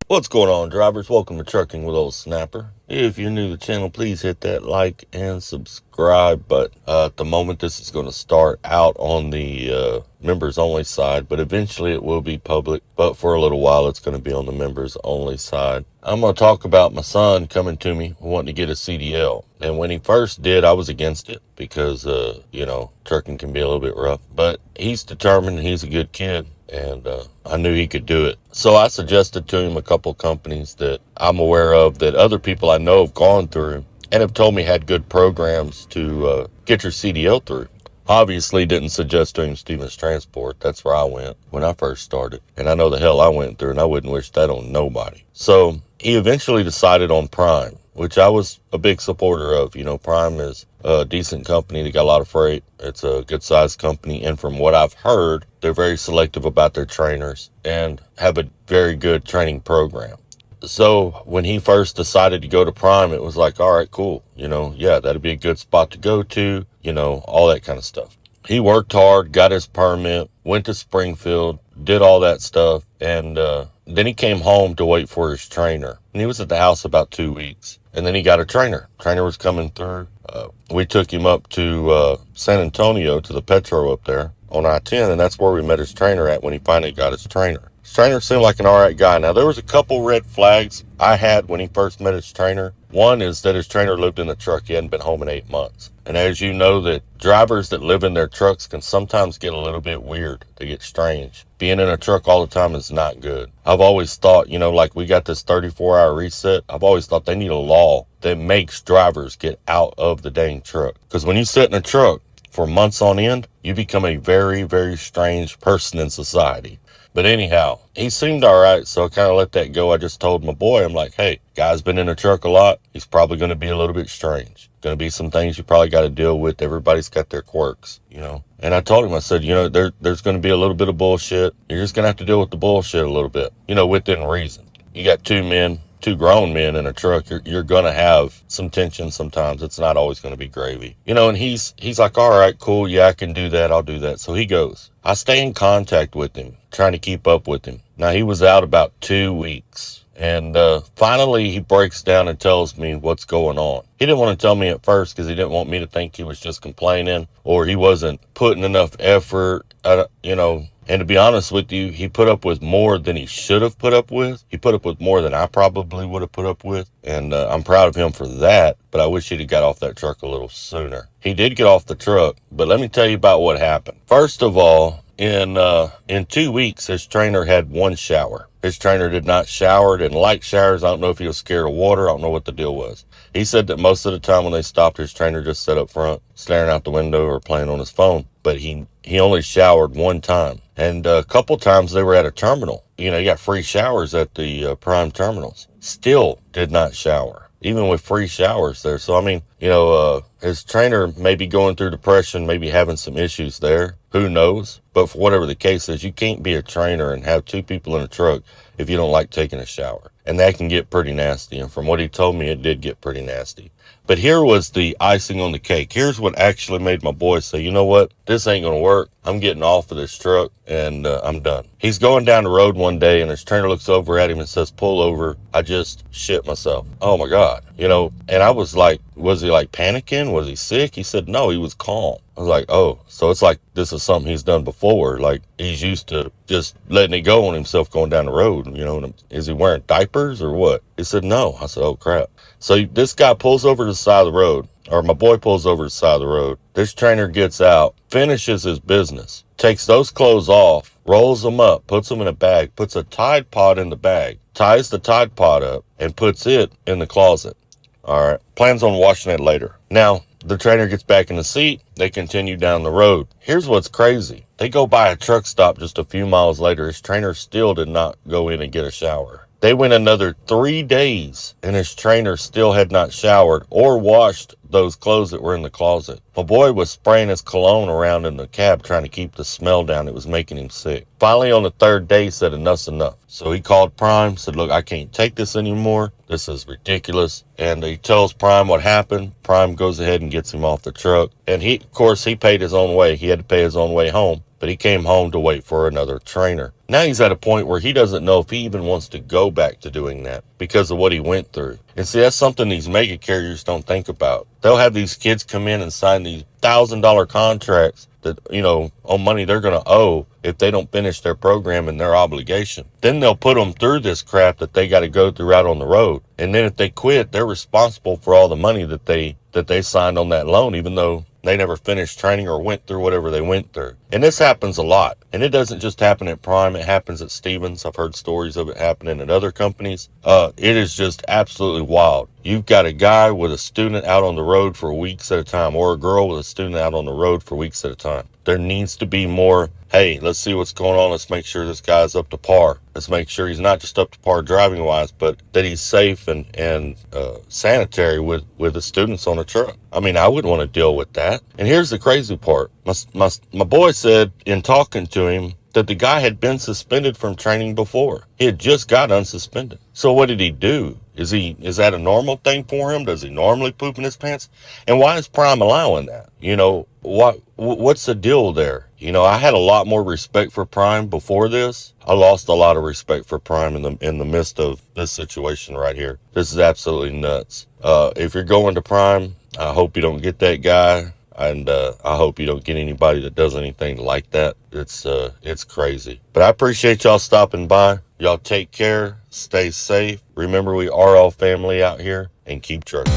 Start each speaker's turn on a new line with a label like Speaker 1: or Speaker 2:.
Speaker 1: What's going on, drivers? Welcome to Trucking with Old Snapper. If you're new to the channel, please hit that like and subscribe. But at the moment, this is going to start out on the members only side, but eventually it will be public. But for a little while, it's going to be on the members only side. I'm going to talk about my son coming to me wanting to get a CDL. And when he first did, I was against it because, trucking can be a little bit rough. But he's determined, he's a good kid. And I knew he could do it. So I suggested to him a couple companies that I'm aware of that other people I know have gone through and have told me had good programs to get your CDL through. Obviously didn't suggest to him Stevens Transport. That's where I went when I first started. And I know the hell I went through, and I wouldn't wish that on nobody. So he eventually decided on Prime, which I was a big supporter of. You know, Prime is a decent company. They got a lot of freight. It's a good sized company. And from what I've heard, they're very selective about their trainers and have a very good training program. So when he first decided to go to Prime, it was like, all right, cool. That'd be a good spot to go to, all that kind of stuff. He worked hard, got his permit, went to Springfield, did all that stuff. And then he came home to wait for his trainer. And he was at the house about 2 weeks. And then he got a trainer. Trainer was coming through. We took him up to San Antonio to the Petro up there on I-10. And that's where we met his trainer at when he finally got his trainer. His trainer seemed like an all right guy. Now, there was a couple red flags I had when he first met his trainer. One is that his trainer lived in the truck. He hadn't been home in 8 months. And as you know, that drivers that live in their trucks can sometimes get a little bit weird. They get strange. Being in a truck all the time is not good. I've always thought, like we got this 34-hour reset. I've always thought they need a law that makes drivers get out of the dang truck. Because when you sit in a truck for months on end, you become a very, very strange person in society. But anyhow, he seemed all right, so I kind of let that go. I just told my boy, I'm like, hey, guy's been in a truck a lot. He's probably going to be a little bit strange. Going to be some things you probably got to deal with. Everybody's got their quirks, And I told him, I said, there's going to be a little bit of bullshit. You're just going to have to deal with the bullshit a little bit, within reason. You got two grown men in a truck. You're going to have some tension sometimes. It's not always going to be gravy, and he's like, all right, cool. Yeah, I can do that. I'll do that. So he goes. I stay in contact with him, trying to keep up with him. Now, he was out about 2 weeks. And finally, he breaks down and tells me what's going on. He didn't want to tell me at first because he didn't want me to think he was just complaining or he wasn't putting enough effort, And to be honest with you, he put up with more than he should have put up with. He put up with more than I probably would have put up with. And I'm proud of him for that, but I wish he'd have got off that truck a little sooner. He did get off the truck, but let me tell you about what happened. First of all, in 2 weeks, his trainer had one shower. His trainer did not shower, didn't like showers. I don't know if he was scared of water. I don't know what the deal was. He said that most of the time when they stopped, his trainer just sat up front, staring out the window or playing on his phone. But he only showered one time. And a couple times they were at a terminal. You got free showers at the Prime terminals. Still did not shower, even with free showers there. So, his trainer may be going through depression, maybe having some issues there. Who knows? But for whatever the case is, you can't be a trainer and have two people in a truck if you don't like taking a shower. And that can get pretty nasty. And from what he told me, it did get pretty nasty. But here was the icing on the cake. Here's what actually made my boy say, you know what? This ain't going to work. I'm getting off of this truck and I'm done. He's going down the road one day and his trainer looks over at him and says, pull over. I just shit myself. Oh my God. And I was like, was he like panicking? Was he sick? He said, no, he was calm. I was like, oh, so it's like this is something he's done before. Like he's used to just letting it go on himself going down the road. Is he wearing diapers or what? He said, no. I said, oh crap. So this guy pulls over to the side of the road, or my boy pulls over to the side of the road. This trainer gets out, finishes his business, takes those clothes off, rolls them up, puts them in a bag, puts a Tide Pod in the bag, ties the Tide Pod up, and puts it in the closet. All right. Plans on washing it later. Now, the trainer gets back in the seat. They continue down the road. Here's what's crazy. They go by a truck stop just a few miles later. His trainer still did not go in and get a shower. They went another 3 days and his trainer still had not showered or washed those clothes that were in the closet. My boy was spraying his cologne around in the cab trying to keep the smell down. It was making him sick. Finally, on the third day, he said enough's enough. So he called Prime, said, look, I can't take this anymore. This is ridiculous. And he tells Prime what happened. Prime goes ahead and gets him off the truck. And he, of course, he paid his own way. He had to pay his own way home. But he came home to wait for another trainer. Now he's at a point where he doesn't know if he even wants to go back to doing that because of what he went through. And see, that's something these mega carriers don't think about. They'll have these kids come in and sign these $1,000 contracts that, on money they're going to owe if they don't finish their program and their obligation. Then they'll put them through this crap that they got to go through out on the road. And then if they quit, they're responsible for all the money that they signed on that loan, even though they never finished training or went through whatever they went through. And this happens a lot. And it doesn't just happen at Prime. It happens at Stevens. I've heard stories of it happening at other companies. It is just absolutely wild. You've got a guy with a student out on the road for weeks at a time, or a girl with a student out on the road for weeks at a time. There needs to be more, hey, let's see what's going on. Let's make sure this guy's up to par. Let's make sure he's not just up to par driving wise, but that he's safe and sanitary with the students on the truck. I mean, I wouldn't want to deal with that. And here's the crazy part. My boy said in talking to him that the guy had been suspended from training before. He had just got unsuspended. So what did he do? Is that a normal thing for him? Does he normally poop in his pants? And why is Prime allowing that? What's the deal there? I had a lot more respect for Prime before this. I lost a lot of respect for Prime in the midst of this situation right here. This is absolutely nuts. If you're going to Prime, I hope you don't get that guy. And I hope you don't get anybody that does anything like that. It's crazy. But I appreciate y'all stopping by. Y'all take care. Stay safe. Remember, we are all family out here. And keep trucking.